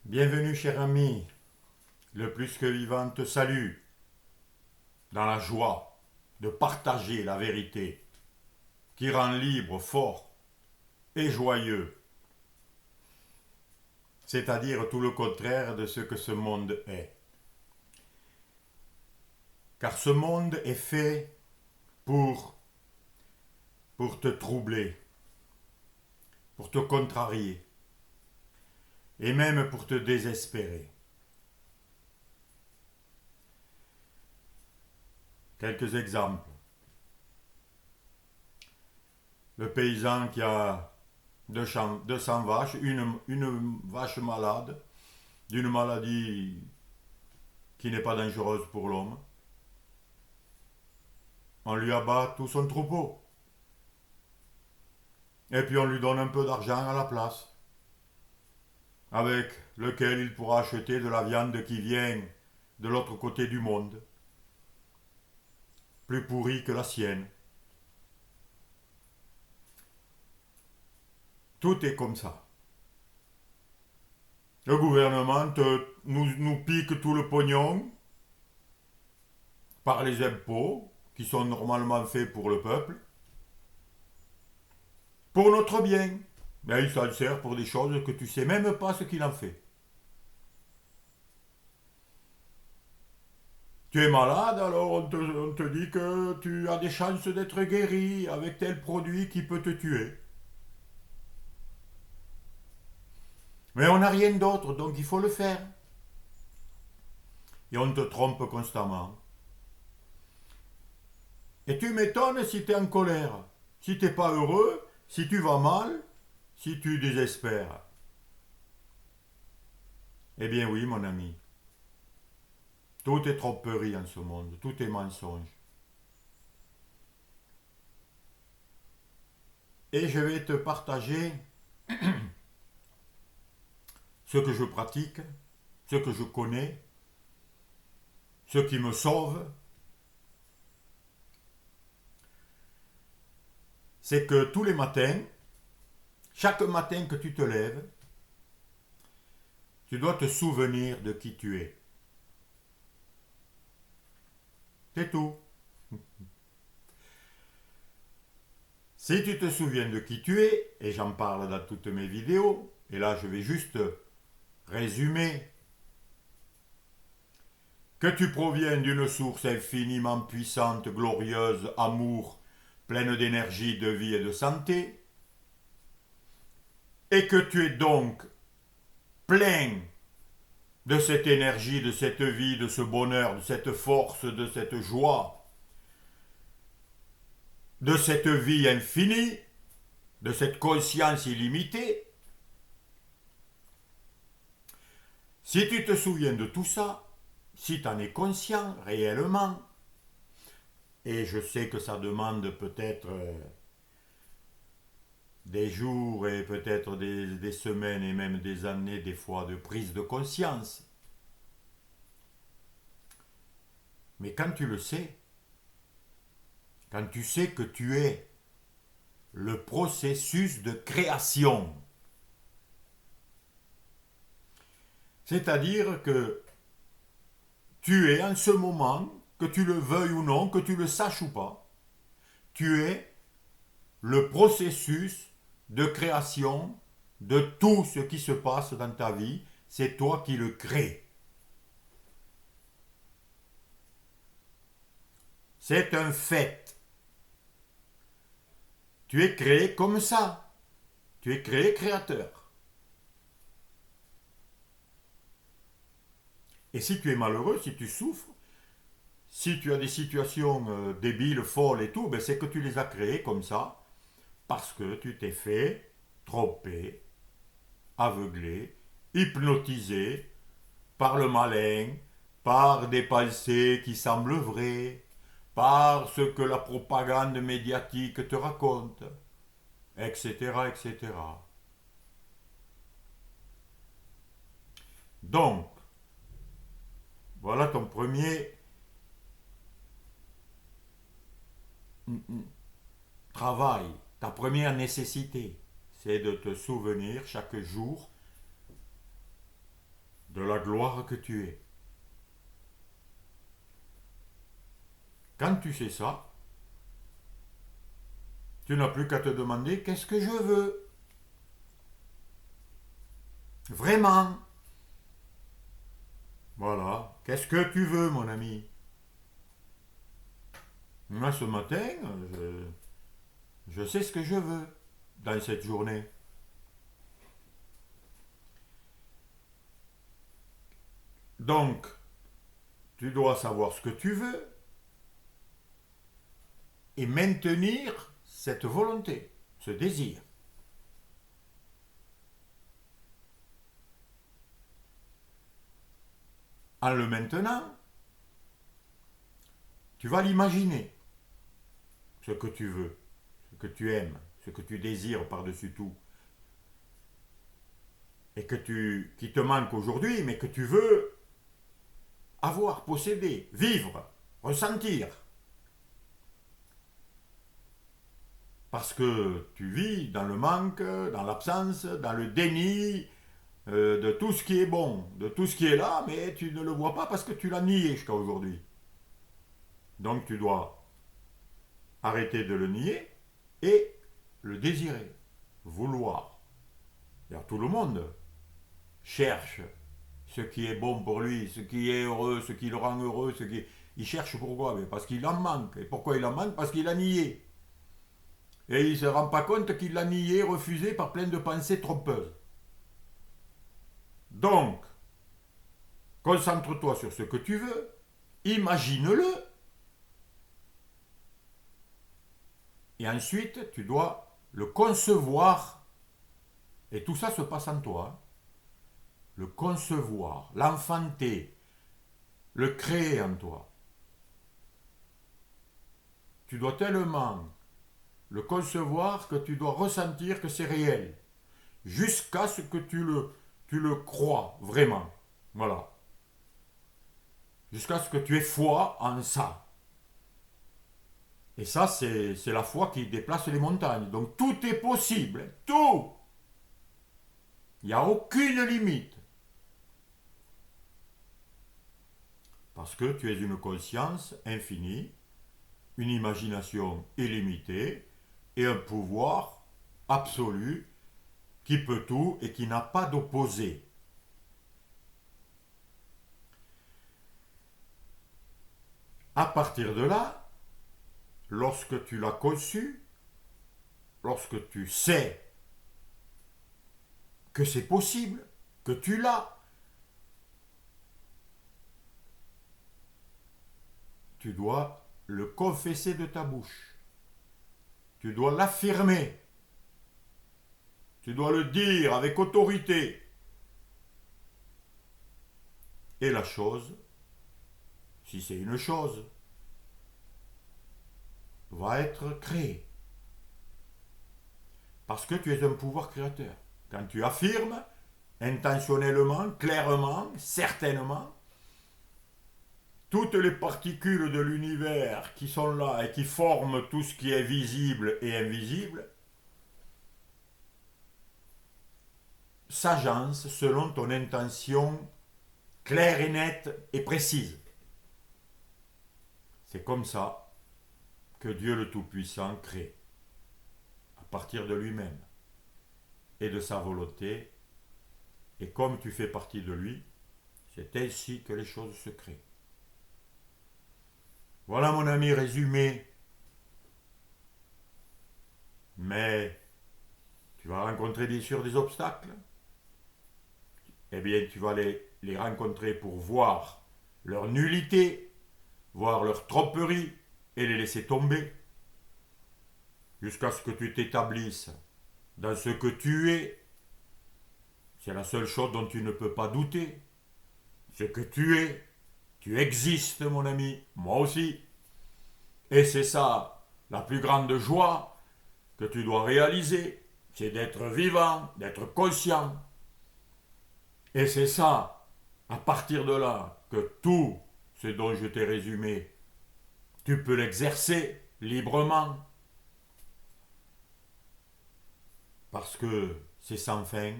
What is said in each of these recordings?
Bienvenue, cher ami. Le plus que vivant te salue, dans la joie de partager la vérité qui rend libre, fort et joyeux, c'est-à-dire tout le contraire de ce que ce monde est. Car ce monde est fait pour, pour te troubler, pour te contrarier et même pour te désespérer. Quelques exemples. Le paysan qui a 200 vaches, une vache malade, d'une maladie qui n'est pas dangereuse pour l'homme, on lui abat tout son troupeau. Et puis on lui donne un peu d'argent à la place, avec lequel il pourra acheter de la viande qui vient de l'autre côté du monde, plus pourrie que la sienne. Tout est comme ça. Le gouvernement nous pique tout le pognon par les impôts qui sont normalement faits pour le peuple, pour notre bien. Mais il s'en sert pour des choses que tu sais même pas ce qu'il en fait. Tu es malade, alors on te dit que tu as des chances d'être guéri avec tel produit qui peut te tuer. Mais on n'a rien d'autre, donc il faut le faire. Et on te trompe constamment. Et tu m'étonnes si tu es en colère, si tu n'es pas heureux, si tu vas mal, si tu désespères. Eh bien oui, mon ami. Tout est tromperie en ce monde, tout est mensonge. Et je vais te partager ce que je pratique, ce que je connais, ce qui me sauve. C'est que tous les matins, chaque matin que tu te lèves, tu dois te souvenir de qui tu es. C'est tout. Si tu te souviens de qui tu es, et j'en parle dans toutes mes vidéos, et là je vais juste résumer, que tu proviens d'une source infiniment puissante, glorieuse, amour, pleine d'énergie, de vie et de santé, et que tu es donc plein de cette énergie, de cette vie, de ce bonheur, de cette force, de cette joie, de cette vie infinie, de cette conscience illimitée. Si tu te souviens de tout ça, si tu en es conscient réellement, et je sais que ça demande peut-être des jours et peut-être des semaines et même des années des fois de prise de conscience, mais quand tu le sais, quand tu sais que tu es le processus de création, c'est-à-dire que tu es en ce moment, que tu le veuilles ou non, que tu le saches ou pas, tu es le processus de création de tout ce qui se passe dans ta vie, c'est toi qui le crées. C'est un fait. Tu es créé comme ça. Tu es créé créateur. Et si tu es malheureux, si tu souffres, si tu as des situations débiles, folles et tout, ben c'est que tu les as créées comme ça, parce que tu t'es fait tromper, aveugler, hypnotisé par le malin, par des pensées qui semblent vraies, par ce que la propagande médiatique te raconte, etc., etc. Donc, voilà ton premier travail, ta première nécessité, c'est de te souvenir chaque jour de la gloire que tu es. Quand tu sais ça, tu n'as plus qu'à te demander qu'est-ce que je veux. Vraiment. Voilà. Qu'est-ce que tu veux, mon ami? Moi, ce matin, je sais ce que je veux dans cette journée. Donc, tu dois savoir ce que tu veux et maintenir cette volonté, ce désir. En le maintenant, tu vas l'imaginer, ce que tu veux, ce que tu aimes, ce que tu désires par-dessus tout, et qui te manque aujourd'hui, mais que tu veux avoir, posséder, vivre, ressentir. Parce que tu vis dans le manque, dans l'absence, dans le déni de tout ce qui est bon, de tout ce qui est là, mais tu ne le vois pas parce que tu l'as nié jusqu'à aujourd'hui. Donc tu dois arrêter de le nier et le désirer, vouloir. D'ailleurs, tout le monde cherche ce qui est bon pour lui, ce qui est heureux, ce qui le rend heureux, Il cherche pourquoi? Mais parce qu'il en manque. Et pourquoi il en manque? Parce qu'il a nié. Et il ne se rend pas compte qu'il l'a nié, refusé par plein de pensées trompeuses. Donc, concentre-toi sur ce que tu veux, imagine-le, et ensuite tu dois le concevoir. Et tout ça se passe en toi. Le concevoir, l'enfanter, le créer en toi. Tu dois tellement le concevoir que tu dois ressentir que c'est réel, jusqu'à ce que tu le crois vraiment. Voilà. Jusqu'à ce que tu aies foi en ça. Et ça, c'est la foi qui déplace les montagnes. Donc tout est possible. Tout. Il n'y a aucune limite. Parce que tu es une conscience infinie, une imagination illimitée et un pouvoir absolu qui peut tout et qui n'a pas d'opposé. À partir de là, lorsque tu l'as conçu, lorsque tu sais que c'est possible, que tu l'as, tu dois le confesser de ta bouche. Tu dois l'affirmer. Tu dois le dire avec autorité. Et la chose, si c'est une chose, va être créée. Parce que tu es un pouvoir créateur. Quand tu affirmes, intentionnellement, clairement, certainement, toutes les particules de l'univers qui sont là et qui forment tout ce qui est visible et invisible s'agencent selon ton intention claire et nette et précise. C'est comme ça que Dieu le Tout-Puissant crée, à partir de lui-même et de sa volonté. Et comme tu fais partie de lui, c'est ainsi que les choses se créent. Voilà mon ami résumé. Mais tu vas rencontrer bien sûr des obstacles. Eh bien tu vas les rencontrer pour voir leur nullité, voir leur tromperie et les laisser tomber. Jusqu'à ce que tu t'établisses dans ce que tu es. C'est la seule chose dont tu ne peux pas douter. Ce que tu es. Tu existes, mon ami. Moi aussi. Et c'est ça, la plus grande joie que tu dois réaliser. C'est d'être vivant, d'être conscient. Et c'est ça, à partir de là, que tout ce dont je t'ai résumé, tu peux l'exercer librement. Parce que c'est sans fin,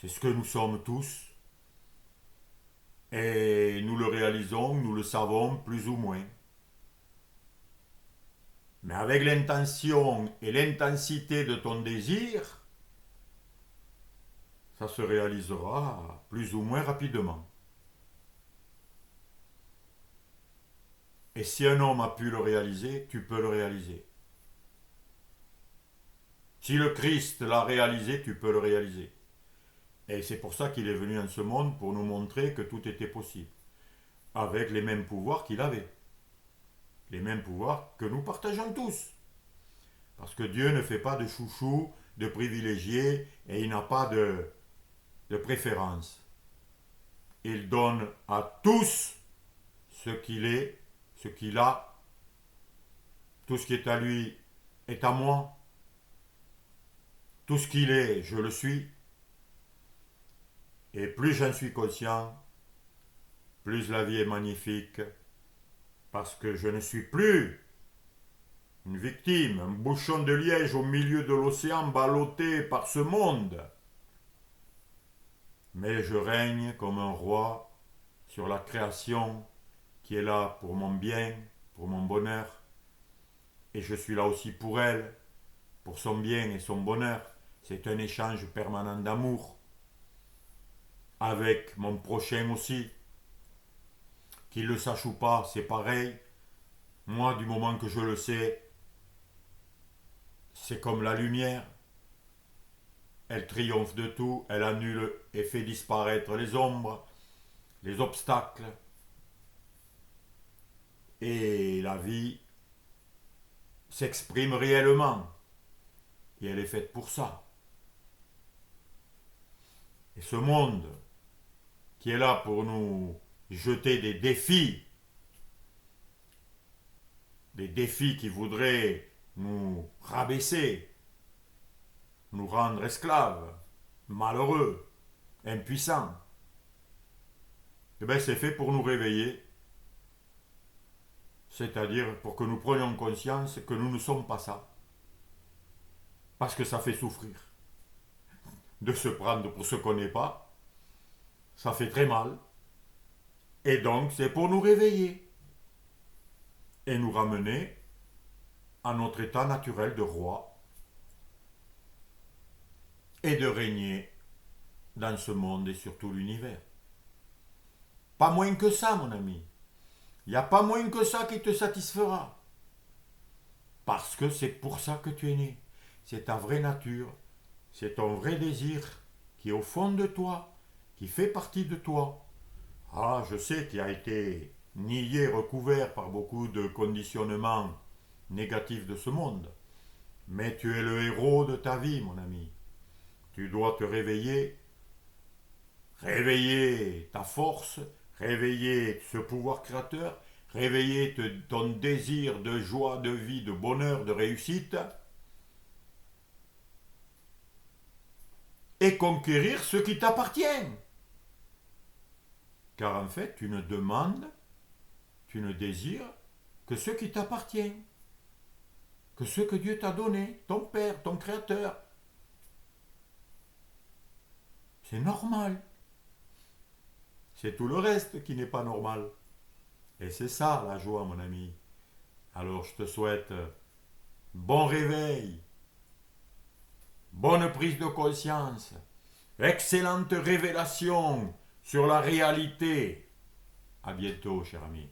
C'est ce que nous sommes tous. Et nous le réalisons, nous le savons plus ou moins. Mais avec l'intention et l'intensité de ton désir, ça se réalisera plus ou moins rapidement. Et si un homme a pu le réaliser, tu peux le réaliser. Si le Christ l'a réalisé, tu peux le réaliser. Et c'est pour ça qu'il est venu en ce monde, pour nous montrer que tout était possible. Avec les mêmes pouvoirs qu'il avait. Les mêmes pouvoirs que nous partageons tous. Parce que Dieu ne fait pas de chouchou, de privilégiés, et il n'a pas de préférence. Il donne à tous ce qu'il est, ce qu'il a. Tout ce qui est à lui est à moi. Tout ce qu'il est, je le suis. Et plus j'en suis conscient, plus la vie est magnifique, parce que je ne suis plus une victime, un bouchon de liège au milieu de l'océan ballotté par ce monde. Mais je règne comme un roi sur la création qui est là pour mon bien, pour mon bonheur. Et je suis là aussi pour elle, pour son bien et son bonheur. C'est un échange permanent d'amour. Avec mon prochain aussi. Qu'il le sache ou pas, c'est pareil. Moi, du moment que je le sais, c'est comme la lumière. Elle triomphe de tout, elle annule et fait disparaître les ombres, les obstacles. Et la vie s'exprime réellement. Et elle est faite pour ça. Et ce monde qui est là pour nous jeter des défis qui voudraient nous rabaisser, nous rendre esclaves, malheureux, impuissants. Eh bien, c'est fait pour nous réveiller, c'est-à-dire pour que nous prenions conscience que nous ne sommes pas ça. Parce que ça fait souffrir. De se prendre pour ce qu'on n'est pas, ça fait très mal. Et donc, c'est pour nous réveiller et nous ramener à notre état naturel de roi et de régner dans ce monde et sur tout l'univers. Pas moins que ça, mon ami. Il n'y a pas moins que ça qui te satisfera. Parce que c'est pour ça que tu es né. C'est ta vraie nature, c'est ton vrai désir qui est au fond de toi, qui fait partie de toi. Ah, je sais qu'il a été nié, recouvert par beaucoup de conditionnements négatifs de ce monde. Mais tu es le héros de ta vie, mon ami. Tu dois te réveiller, réveiller ta force, réveiller ce pouvoir créateur, réveiller ton désir de joie, de vie, de bonheur, de réussite, et conquérir ce qui t'appartient. Car en fait, tu ne demandes, tu ne désires que ce qui t'appartient, que ce que Dieu t'a donné, ton Père, ton Créateur. C'est normal. C'est tout le reste qui n'est pas normal. Et c'est ça la joie, mon ami. Alors je te souhaite bon réveil, bonne prise de conscience, excellente révélation sur la réalité. À bientôt, cher ami.